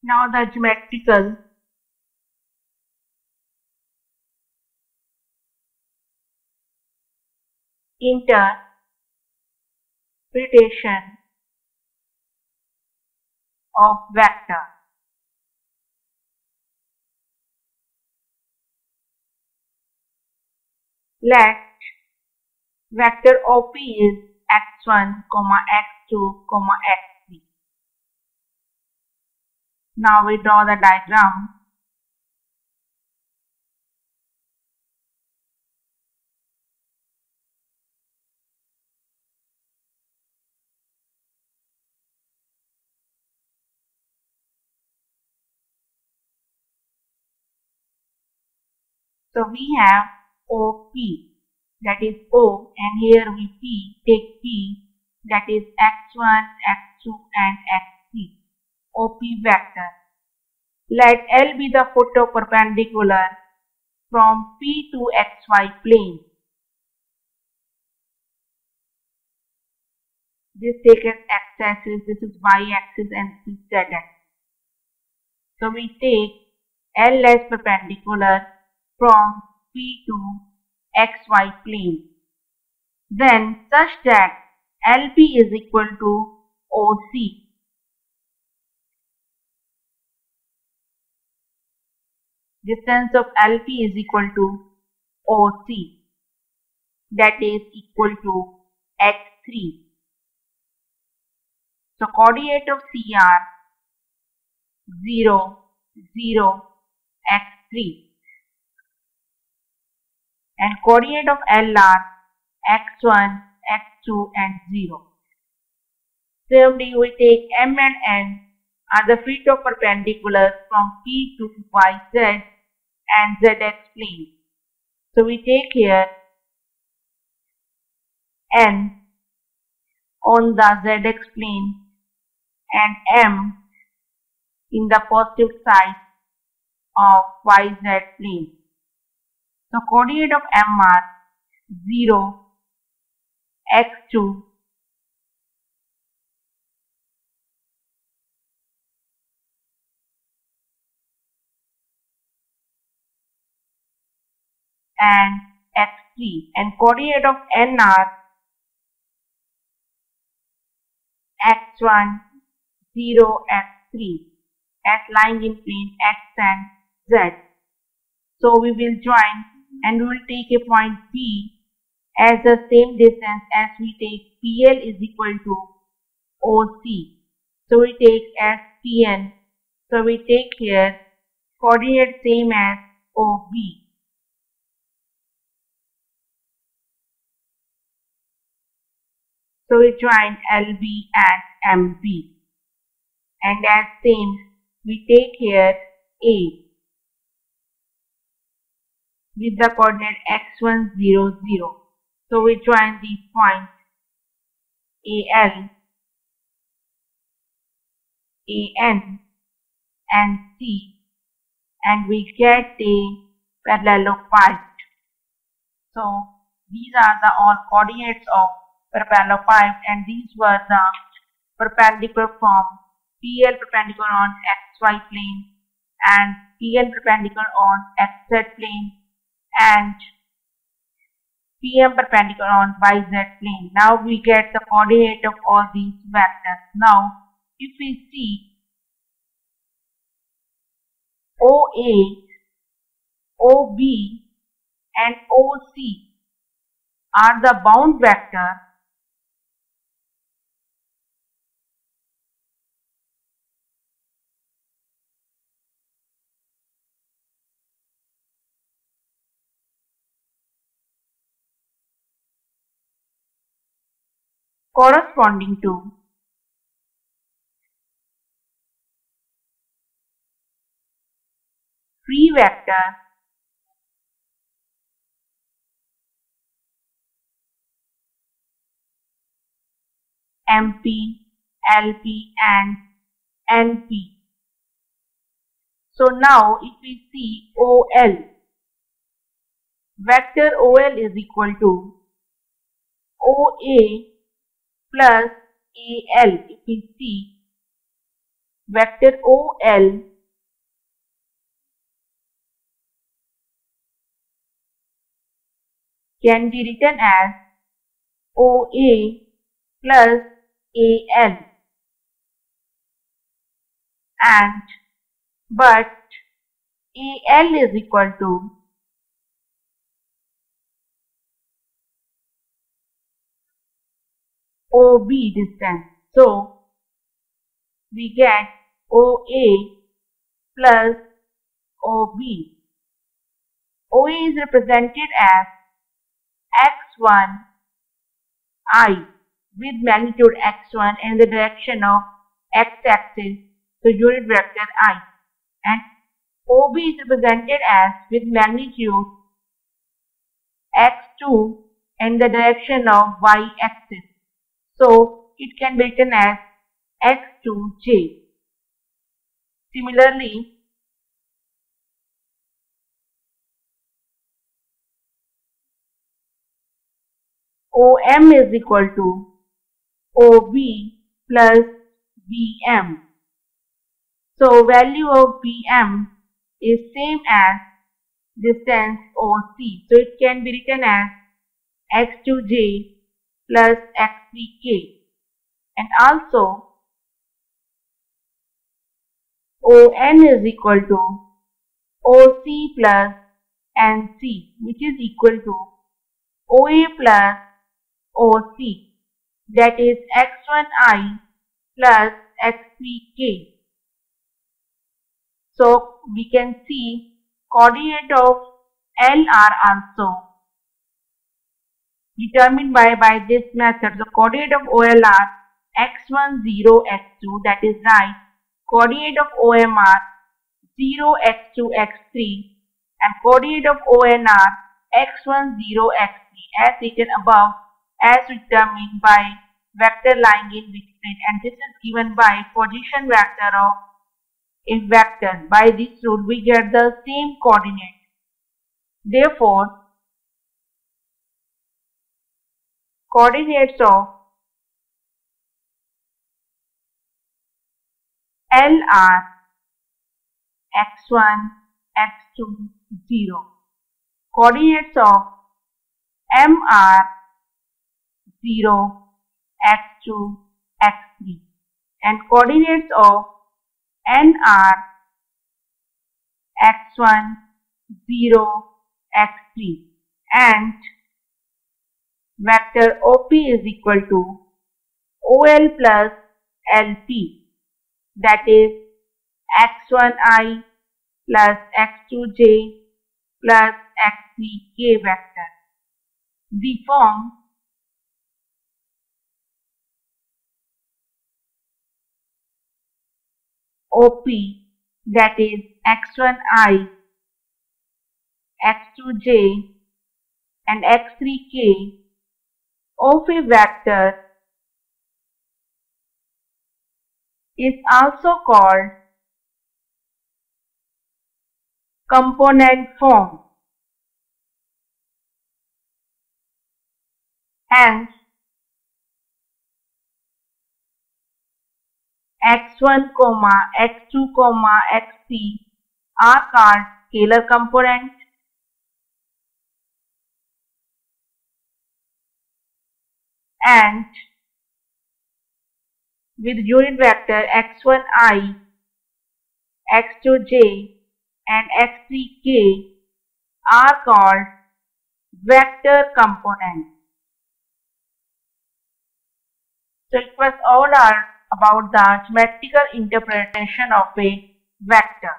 Now the geometrical interpretation of vector. Let vector OP is x1, x2, x3. Now we draw the diagram. So we have OP, that is O, and here we take P, that is x1, x2 and x3, OP vector. Let L be the foot of perpendicular from P to xy plane. This takes as x-axis, this is y-axis and this is z-axis. So we take L as perpendicular from P to xy plane. Then such that LP is equal to OC. Distance of LP is equal to OC, that is equal to x3. So coordinate of CR 0, 0, x3, and coordinate of LR x1, x2 and 0. Similarly, we take M and N are the feet of perpendicular from P to YZ and ZX plane. So we take here N on the ZX plane and M in the positive side of YZ plane. So coordinate of M are 0, x2, and x3, and coordinate of N are x1, 0, x3 as lying in plane x and z. So we will join and we will take a point P as the same distance as we take PL is equal to OC. So we take as PN. So we take here coordinate same as OB. So we join LB and MB, and as same we take here A with the coordinate x1, 0, 0. So we join these points AL, AN and C, and we get a parallelepiped. So these are the all coordinates of parallelepiped, and these were the perpendicular from PL perpendicular on xy plane and PN perpendicular on xz plane and PM perpendicular on YZ plane. Now we get the coordinate of all these vectors. Now if we see OA, OB and OC are the bound vector, corresponding to free vector MP, LP and NP. So now if we see OL, vector OL is equal to OA plus AL. If we see vector OL can be written as OA plus AL, and but AL is equal to OB distance. So we get OA plus OB. OA is represented as x1I with magnitude x1 in the direction of x-axis, the unit vector I, and OB is represented as with magnitude x2 in the direction of y-axis. So it can be written as x2j. Similarly, OM is equal to OB plus BM. So value of BM is same as distance OC. So it can be written as x2j plus x3k. And also ON is equal to OC plus NC, which is equal to OA plus OC, that is x1I plus x3k. So we can see coordinate of L are also determined by this method. The coordinate of OL are x1, 0, x2, that is right. Coordinate of OM are 0, x2, x3, and coordinate of ON are x1, 0, x3, as written above, as determined by vector lying in which plane, and this is given by position vector of a vector. By this rule we get the same coordinate. Therefore, coordinates of L are x1, x2, 0. Coordinates of M are 0, x2, x3. And coordinates of N are x1, 0, x3. And vector OP is equal to OL plus LP, that is x1I plus x2j plus x3k vector. The form OP, that is x1I, x2j and x3k of a vector is also called component form. Hence, x1, x2, x3 are called scalar component, and with unit vector x1I, x2j and x3k are called vector components. So it was all about the geometrical interpretation of a vector.